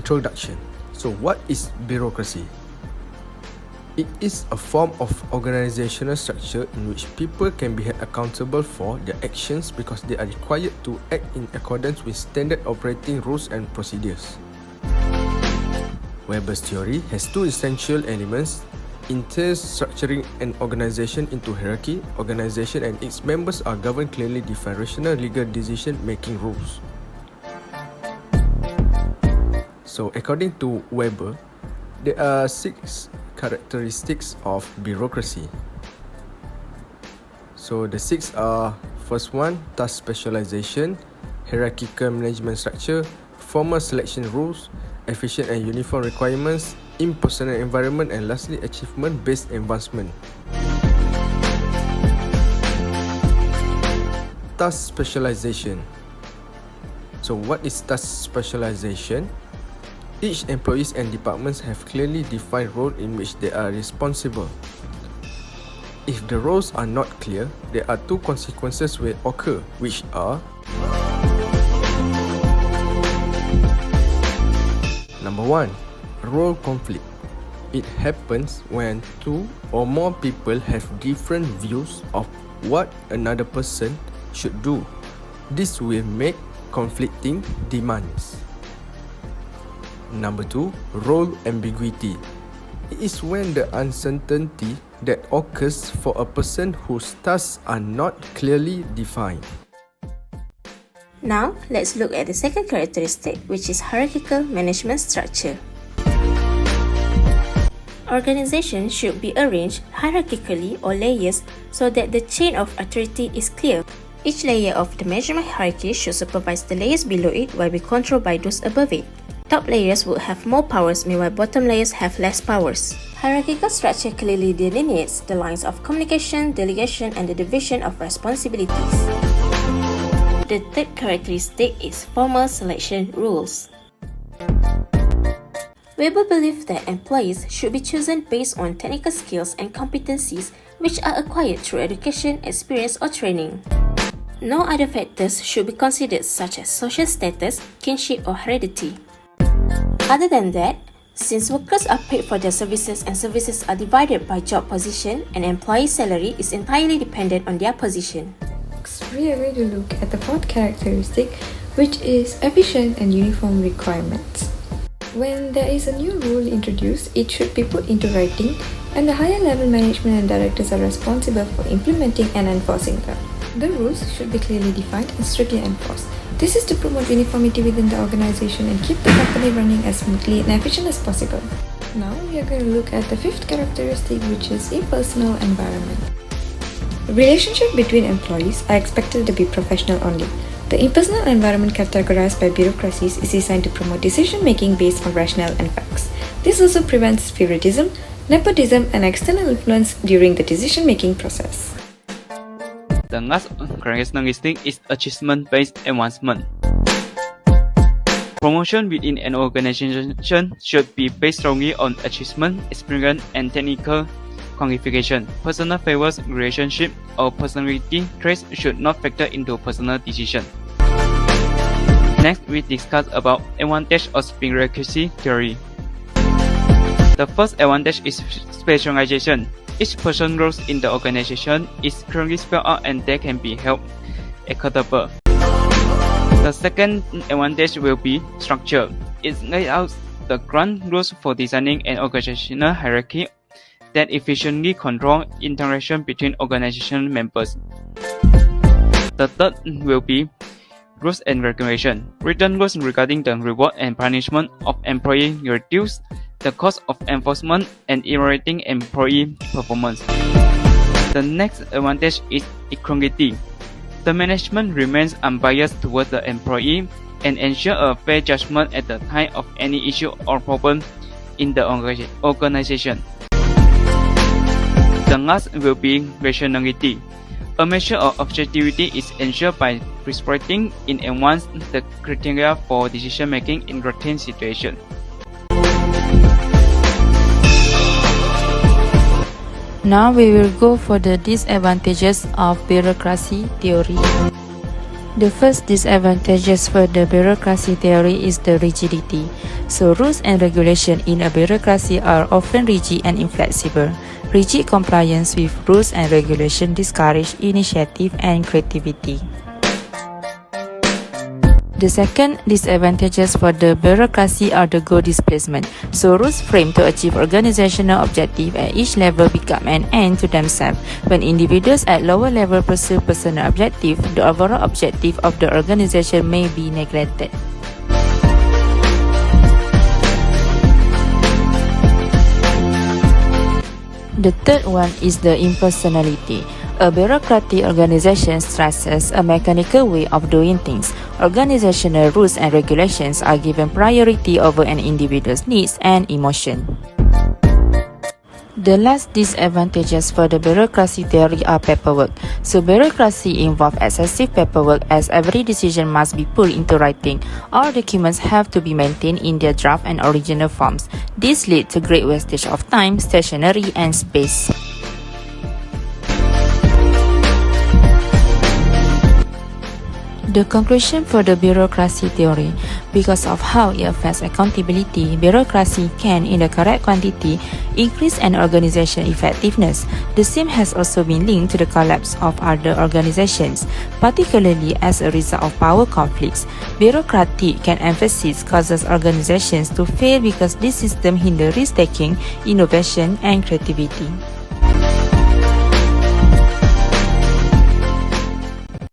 Introduction. So what is bureaucracy? It is a form of organizational structure in which people can be held accountable for their actions because they are required to act in accordance with standard operating rules and procedures. Weber's theory has two essential elements: entails structuring an organization into hierarchy. Organization and its members are governed clearly defined rational legal decision-making rules. So according to Weber, there are 6 characteristics of bureaucracy. So the 6 are: first one, task specialization, hierarchical management structure, formal selection rules, efficient and uniform requirements, impersonal environment, and lastly, achievement-based advancement. Task specialization. So what is task specialization? Each employees and departments have clearly defined role in which they are responsible. If the roles are not clear, there are 2 consequences will occur, which are: number 1, role conflict. It happens when 2 or more people have different views of what another person should do. This will make conflicting demands. Number 2, role ambiguity. It is when the uncertainty that occurs for a person whose tasks are not clearly defined. Now, let's look at the second characteristic, which is hierarchical management structure. Organizations should be arranged hierarchically or layers so that the chain of authority is clear. Each layer of the management hierarchy should supervise the layers below it while be controlled by those above it. Top layers would have more powers, meanwhile bottom layers have less powers. Hierarchical structure clearly delineates the lines of communication, delegation, and the division of responsibilities. The third characteristic is formal selection rules. Weber believed that employees should be chosen based on technical skills and competencies which are acquired through education, experience, or training. No other factors should be considered, such as social status, kinship, or heredity. Other than that, since workers are paid for their services and services are divided by job position, an employee's salary is entirely dependent on their position. We are going to look at the fourth characteristic, which is efficient and uniform requirements. When there is a new rule introduced, it should be put into writing, and the higher level management and directors are responsible for implementing and enforcing them. The rules should be clearly defined and strictly enforced. This is to promote uniformity within the organization and keep the company running as smoothly and efficient as possible. Now we are going to look at the fifth characteristic, which is impersonal environment. Relationship between employees are expected to be professional only. The impersonal environment categorized by bureaucracies is designed to promote decision-making based on rationale and facts. This also prevents favoritism, nepotism, and external influence during the decision-making process. The last characteristic is achievement-based advancement. Promotion within an organization should be based strongly on achievement, experience, and technical qualification. Personal favors, relationship, or personality traits should not factor into personal decision. Next, we discuss about advantage of bureaucracy theory. The first advantage is specialization. Each person's role in the organization is clearly spelled out and they can be held accountable. The second advantage will be structure. It lays out the ground rules for designing an organizational hierarchy that efficiently control interaction between organization members. The third will be rules and regulation. Written rules regarding the reward and punishment of employee reduce the cost of enforcement and evaluating employee performance. The next advantage is equality. The management remains unbiased towards the employee and ensure a fair judgment at the time of any issue or problem in the organization. The last will be rationality. A measure of objectivity is ensured by prescribing in advance the criteria for decision making in routine situations. Now we will go for the disadvantages of bureaucracy theory. The first disadvantages for the bureaucracy theory is the rigidity. So rules and regulations in a bureaucracy are often rigid and inflexible. Rigid compliance with rules and regulations discourage initiative and creativity. The second disadvantages for the bureaucracy are the goal displacement. So rules framed to achieve organizational objectives at each level become an end to themselves. When individuals at lower level pursue personal objectives, the overall objective of the organization may be neglected. The third one is the impersonality. A bureaucratic organization stresses a mechanical way of doing things. Organizational rules and regulations are given priority over an individual's needs and emotion. The last disadvantages for the bureaucracy theory are paperwork. So bureaucracy involves excessive paperwork as every decision must be put into writing. All documents have to be maintained in their draft and original forms. This leads to great wastage of time, stationery, and space. The conclusion for the bureaucracy theory: because of how it affects accountability, bureaucracy can, in the correct quantity, increase an organization's effectiveness. The same has also been linked to the collapse of other organizations, particularly as a result of power conflicts. Bureaucratic can emphasis causes organizations to fail because this system hinders risk-taking, innovation, and creativity.